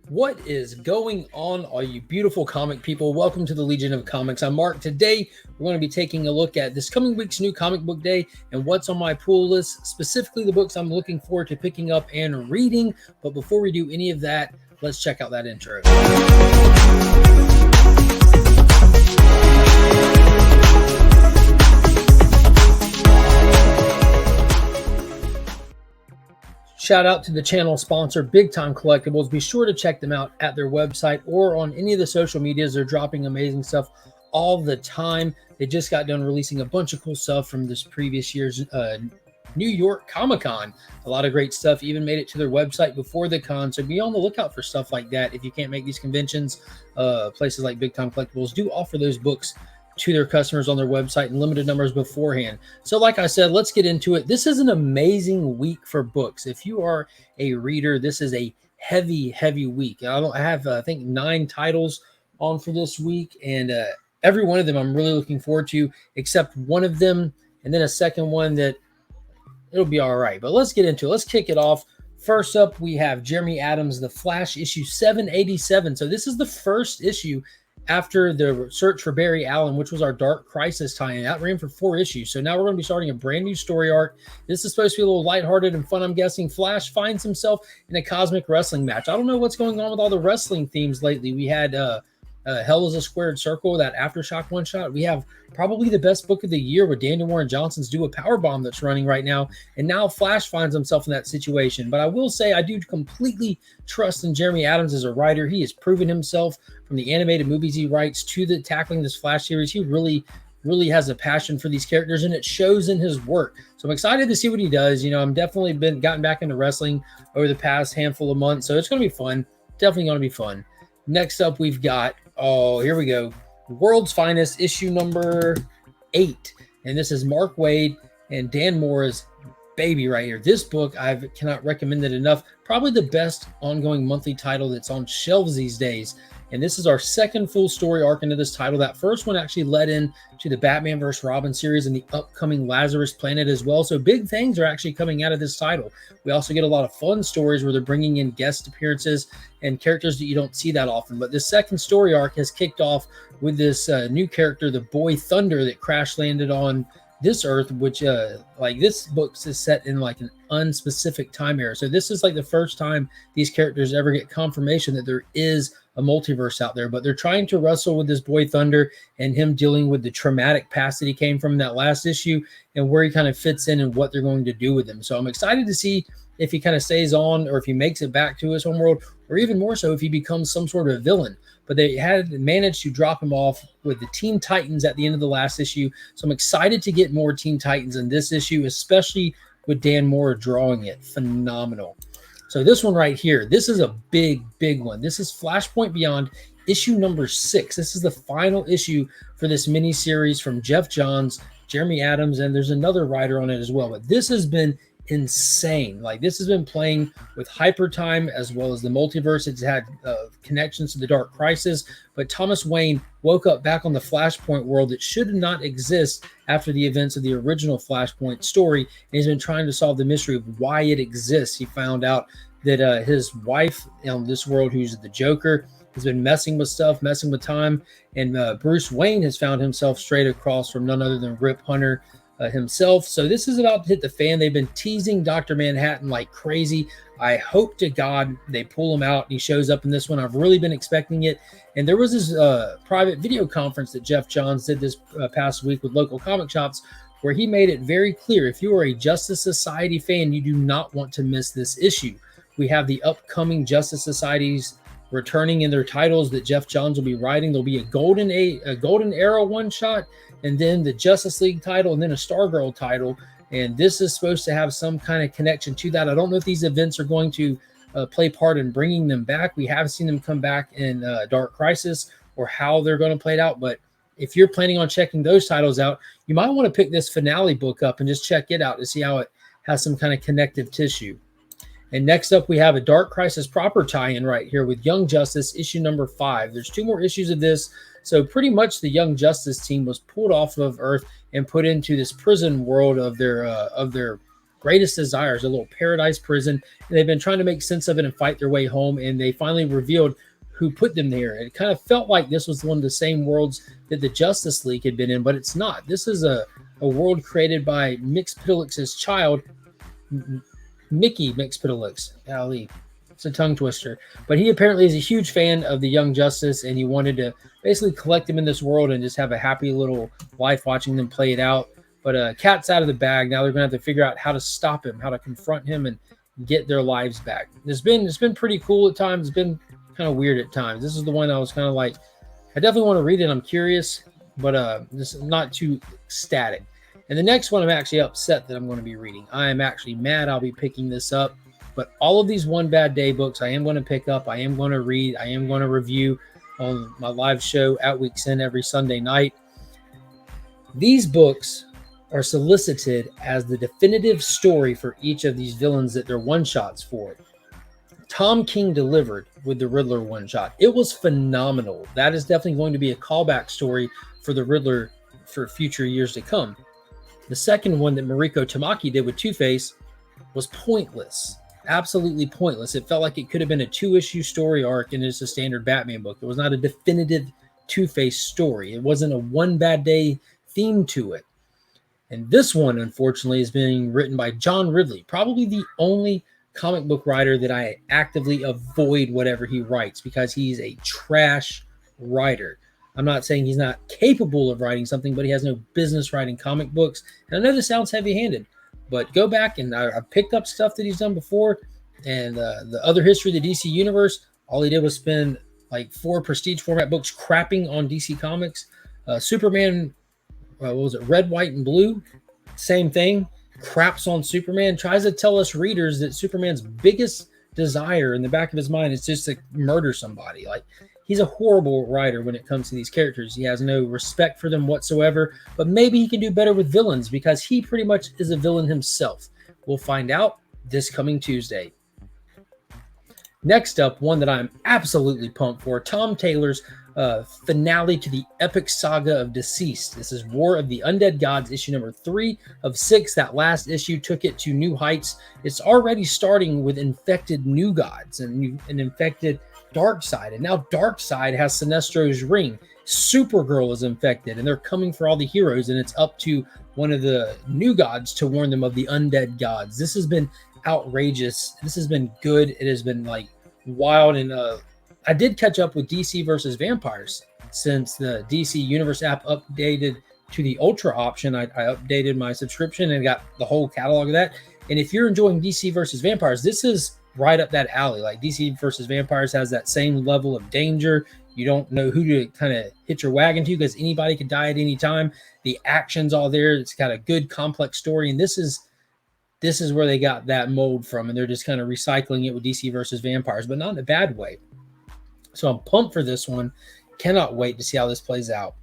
What is going on, all you beautiful comic people? Welcome to the Legion of Comics. I'm Mark. Today, we're going to be taking a look at this coming week's new comic book day and what's on my pull list, specifically the books I'm looking forward to picking up and reading. But before we do any of that, let's check out that intro. Shout out to the channel sponsor, Big Time Collectibles. Be sure to check them out at their website or on any of the social medias. They're dropping amazing stuff all the time. They just got done releasing a bunch of cool stuff from this previous year's New York Comic-Con. A lot of great stuff even made it to their website before the con. So be on the lookout for stuff like that. If you can't make these conventions, places like Big Time Collectibles do offer those books to their customers on their website in limited numbers beforehand. So like I said, let's get into it. This is an amazing week for books. If you are a reader, this is a heavy week. I have, I think, 9 titles on for this week, and every one of them I'm really looking forward to, except one of them, and then a second one that it'll be all right. But let's get into it. Let's kick it off. First up, we have Jeremy Adams' The Flash, issue 787. So this is the first issue after the search for Barry Allen, which was our Dark Crisis tie-in. That ran for 4 issues. So now we're going to be starting a brand new story arc. This is supposed to be a little lighthearted and fun, I'm guessing. Flash finds himself in a cosmic wrestling match. I don't know what's going on with all the wrestling themes lately. We had Hell is a Squared Circle, that Aftershock one-shot. We have probably the best book of the year with Daniel Warren Johnson's Do a Powerbomb that's running right now. And now Flash finds himself in that situation. But I will say I do completely trust in Jeremy Adams as a writer. He has proven himself from the animated movies he writes to the tackling this Flash series. He really has a passion for these characters, and it shows in his work. So I'm excited to see what he does. You know, I'm definitely gotten back into wrestling over the past handful of months. So it's going to be fun. Definitely going to be fun. Next up, we've got, here we go, World's Finest, issue number 8. And this is Mark Waid and Dan Mora's baby right here. This book, I cannot recommend it enough. Probably the best ongoing monthly title that's on shelves these days. And this is our second full story arc into this title. That first one actually led in to the Batman vs. Robin series and the upcoming Lazarus Planet as well. So big things are actually coming out of this title. We also get a lot of fun stories where they're bringing in guest appearances and characters that you don't see that often. But this second story arc has kicked off with this new character, the Boy Thunder, that crash landed on this Earth, which like this book is set in like an unspecific time era. So this is like the first time these characters ever get confirmation that there is a multiverse out there, but they're trying to wrestle with this Boy Thunder and him dealing with the traumatic past that he came from in that last issue and where he kind of fits in and what they're going to do with him. So I'm excited to see if he kind of stays on or if he makes it back to his homeworld, or even more so if he becomes some sort of villain. But they had managed to drop him off with the Teen Titans at the end of the last issue. So I'm excited to get more Teen Titans in this issue, especially with Dan Mora drawing it. Phenomenal. So this one right here, this is a big one. This is Flashpoint Beyond, issue number 6. This is the final issue for this mini series from Jeff Johns, Jeremy Adams, and there's another writer on it as well. But this has been insane. Like, this has been playing with hyper time as well as the multiverse. It's had connections to the Dark Crisis, but Thomas Wayne woke up back on the Flashpoint world that should not exist after the events of the original Flashpoint story, and he's been trying to solve the mystery of why it exists. He found out that his wife on this world, who's the Joker, has been messing with stuff, messing with time, and Bruce Wayne has found himself straight across from none other than Rip Hunter himself. So this is about to hit the fan. They've been teasing Dr. Manhattan like crazy. I hope to God they pull him out and he shows up in this one. I've really been expecting it. And there was this private video conference that Jeff Johns did this past week with local comic shops, where he made it very clear, if you are a Justice Society fan, you do not want to miss this issue. We have the upcoming Justice Societies returning in their titles that Jeff Johns will be writing. There'll be a Golden Arrow one-shot, and then the Justice League title, and then a Stargirl title. And this is supposed to have some kind of connection to that. I don't know if these events are going to play part in bringing them back. We have seen them come back in Dark Crisis, or how they're going to play it out. But if you're planning on checking those titles out, you might want to pick this finale book up and just check it out to see how it has some kind of connective tissue. And next up, we have a Dark Crisis proper tie-in right here with Young Justice, issue number 5. There's 2 more issues of this. So pretty much the Young Justice team was pulled off of Earth and put into this prison world of their greatest desires, a little paradise prison. And they've been trying to make sense of it and fight their way home. And they finally revealed who put them there. It kind of felt like this was one of the same worlds that the Justice League had been in, but it's not. This is a world created by Mxyzptlk's child, Mickey Mxyzptlk. Golly, it's a tongue twister. But he apparently is a huge fan of the Young Justice, and he wanted to basically collect them in this world and just have a happy little life watching them play it out. But cat's out of the bag. Now they're going to have to figure out how to stop him, how to confront him, and get their lives back. It's been pretty cool at times. It's been kind of weird at times. This is the one I was kind of like, I definitely want to read it. I'm curious, but this is not too ecstatic. And the next one, I'm actually upset that I'm going to be reading. I am actually mad I'll be picking this up. But all of these One Bad Day books I am going to pick up. I am going to read. I am going to review on my live show at Weeks In every Sunday night. These books are solicited as the definitive story for each of these villains that they're one-shots for. Tom King delivered with the Riddler one-shot. It was phenomenal. That is definitely going to be a callback story for the Riddler for future years to come. The second one that Mariko Tamaki did with Two-Face was pointless. Absolutely pointless. It felt like it could have been a 2-issue story arc and it's a standard Batman book. It was not a definitive Two-Face story. It wasn't a One Bad Day theme to it. And this one, unfortunately, is being written by John Ridley, probably the only comic book writer that I actively avoid whatever he writes because he's a trash writer. I'm not saying he's not capable of writing something, but he has no business writing comic books. And I know this sounds heavy-handed, but go back and I picked up stuff that he's done before. And the other history of the DC Universe, all he did was spend like 4 prestige format books crapping on DC Comics. Superman, what was it, Red, White, and Blue? Same thing. Craps on Superman. Tries to tell us readers that Superman's biggest desire in the back of his mind is just to murder somebody. Like, he's a horrible writer when it comes to these characters. He has no respect for them whatsoever, but maybe he can do better with villains because he pretty much is a villain himself. We'll find out this coming Tuesday. Next up, one that I'm absolutely pumped for, Tom Taylor's finale to the epic saga of Deceased. This is War of the Undead Gods, issue number 3 of 6. That last issue took it to new heights. It's already starting with infected New Gods and an infected Darkseid, and now Darkseid has Sinestro's ring. Supergirl is infected, and they're coming for all the heroes, and it's up to one of the New Gods to warn them of the undead gods. This has been outrageous. This has been good. It has been like wild, and I did catch up with DC versus Vampires since the DC Universe app updated to the Ultra option. I updated my subscription and got the whole catalog of that. And if you're enjoying DC versus Vampires, this is right up that alley. Like, DC versus Vampires has that same level of danger. You don't know who to kind of hit your wagon to because anybody could die at any time. The action's all there. It's got a good complex story, and this is where they got that mold from, and they're just kind of recycling it with DC versus Vampires, but not in a bad way. So I'm pumped for this one. Cannot wait to see how this plays out.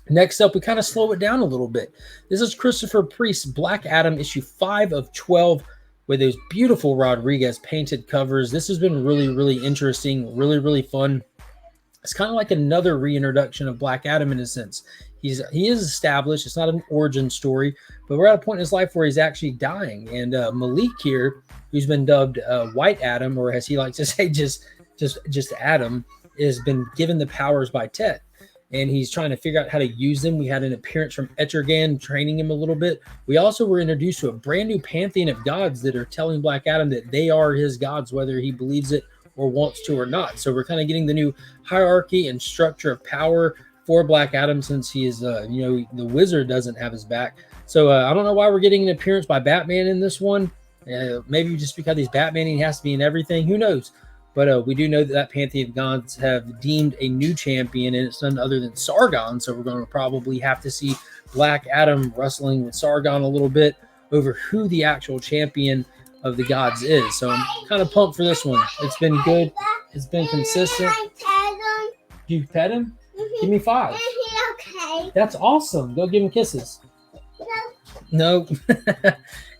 Next up, we kind of slow it down a little bit. This is Christopher Priest's Black Adam, issue 5 of 12, with those beautiful Rodriguez painted covers. This has been really, really interesting, really, really fun. It's kind of like another reintroduction of Black Adam in a sense. He is established. It's not an origin story, but we're at a point in his life where he's actually dying. And Malik here, who's been dubbed White Adam, or as he likes to say, just Adam, has been given the powers by Tet. And he's trying to figure out how to use them. We had an appearance from Etrigan training him a little bit. We also were introduced to a brand new pantheon of gods that are telling Black Adam that they are his gods, whether he believes it or wants to or not. So we're kind of getting the new hierarchy and structure of power for Black Adam, since he is, the wizard doesn't have his back. So I don't know why we're getting an appearance by Batman in this one. Maybe just because he's Batman, he has to be in everything. Who knows? But we do know that pantheon of gods have deemed a new champion, and it's none other than Sargon. So we're going to probably have to see Black Adam wrestling with Sargon a little bit over who the actual champion of the gods is. So I'm kind of pumped for this one. It's been good. It's been consistent. You pet him? Mm-hmm. Give me 5. Okay. That's awesome. Go give him kisses. No.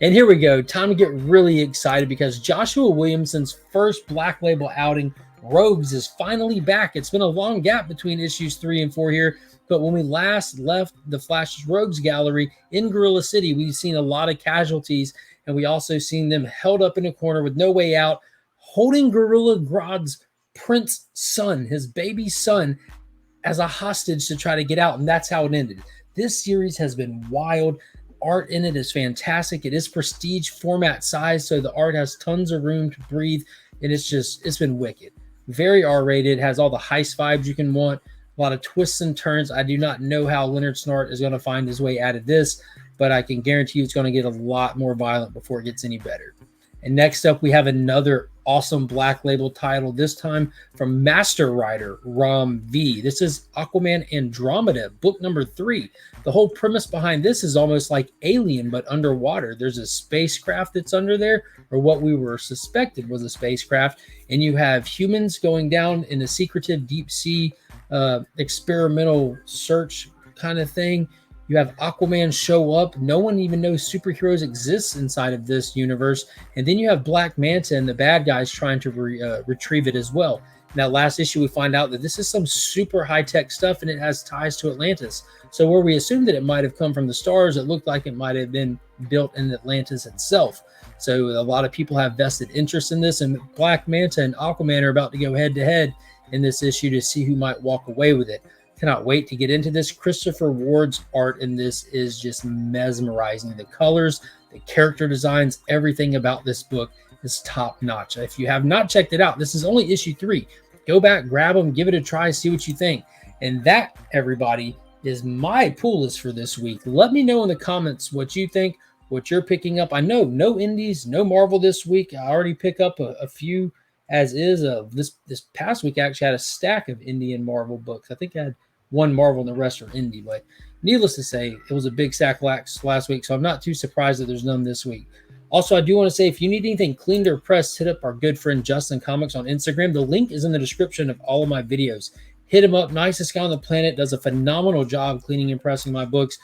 And here we go. Time to get really excited because Joshua Williamson's first Black Label outing, Rogues, is finally back. It's been a long gap between issues 3 and 4 here, but when we last left the Flash's Rogues gallery in Gorilla City, we've seen a lot of casualties, And we also seen them held up in a corner with no way out, holding Gorilla Grodd's prince son, his baby son, as a hostage to try to get out. And that's how it ended. This series has been wild. Art in it is fantastic. It is prestige format size, so the art has tons of room to breathe, and it's been wicked. Very R-rated, has all the heist vibes you can want, a lot of twists and turns. I do not know how Leonard Snart is going to find his way out of this, but I can guarantee you it's going to get a lot more violent before it gets any better. And next up, we have another awesome Black Label title, this time from master writer Ram V. This is Aquaman Andromeda, book number 3. The whole premise behind this is almost like Alien, but underwater. There's a spacecraft that's under there, or what we were suspected was a spacecraft, and you have humans going down in a secretive deep sea experimental search kind of thing. You have Aquaman show up. No one even knows superheroes exist inside of this universe. And then you have Black Manta and the bad guys trying to retrieve it as well. In that last issue, we find out that this is some super high-tech stuff, and it has ties to Atlantis. So where we assumed that it might have come from the stars, it looked like it might have been built in Atlantis itself. So a lot of people have vested interest in this, and Black Manta and Aquaman are about to go head-to-head in this issue to see who might walk away with it. Cannot wait to get into this. Christopher Ward's art in this is just mesmerizing. The colors, the character designs, everything about this book is top notch. If you have not checked it out, this is only issue 3. Go back, grab them, give it a try, see what you think. And that, everybody, is my pull list for this week. Let me know in the comments what you think, what you're picking up. I know no indies, no Marvel this week. I already pick up a few as is. This past week I actually had a stack of indie and Marvel books. I think I had one Marvel and the rest are indie, but needless to say, it was a big sack last week, so I'm not too surprised that there's none this week. Also, I do want to say, if you need anything cleaned or pressed, hit up our good friend Justin Comics on Instagram. The link is in the description of all of my videos. Hit him up. Nicest guy on the planet, does a phenomenal job cleaning and pressing my books.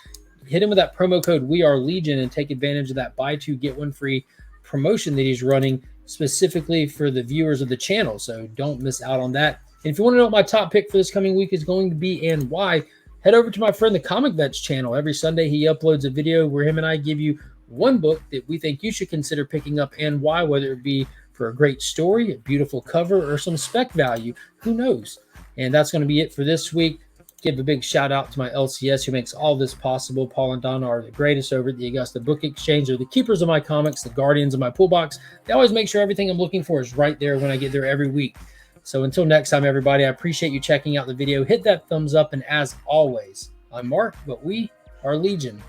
Hit him with that promo code We Are Legion and take advantage of that buy 2 get 1 free promotion that he's running specifically for the viewers of the channel, so don't miss out on that. And if you want to know what my top pick for this coming week is going to be and why, head over to my friend the Comic Vets channel. Every Sunday he uploads a video where him and I give you one book that we think you should consider picking up and why, whether it be for a great story, a beautiful cover, or some spec value. Who knows? And that's going to be it for this week. Give a big shout out to my LCS who makes all this possible. Paul and Donna are the greatest over at the Augusta Book Exchange. They're the keepers of my comics, the guardians of my pool box. They always make sure everything I'm looking for is right there when I get there every week. So until next time, everybody, I appreciate you checking out the video. Hit that thumbs up, and as always, I'm Mark, but we are Legion.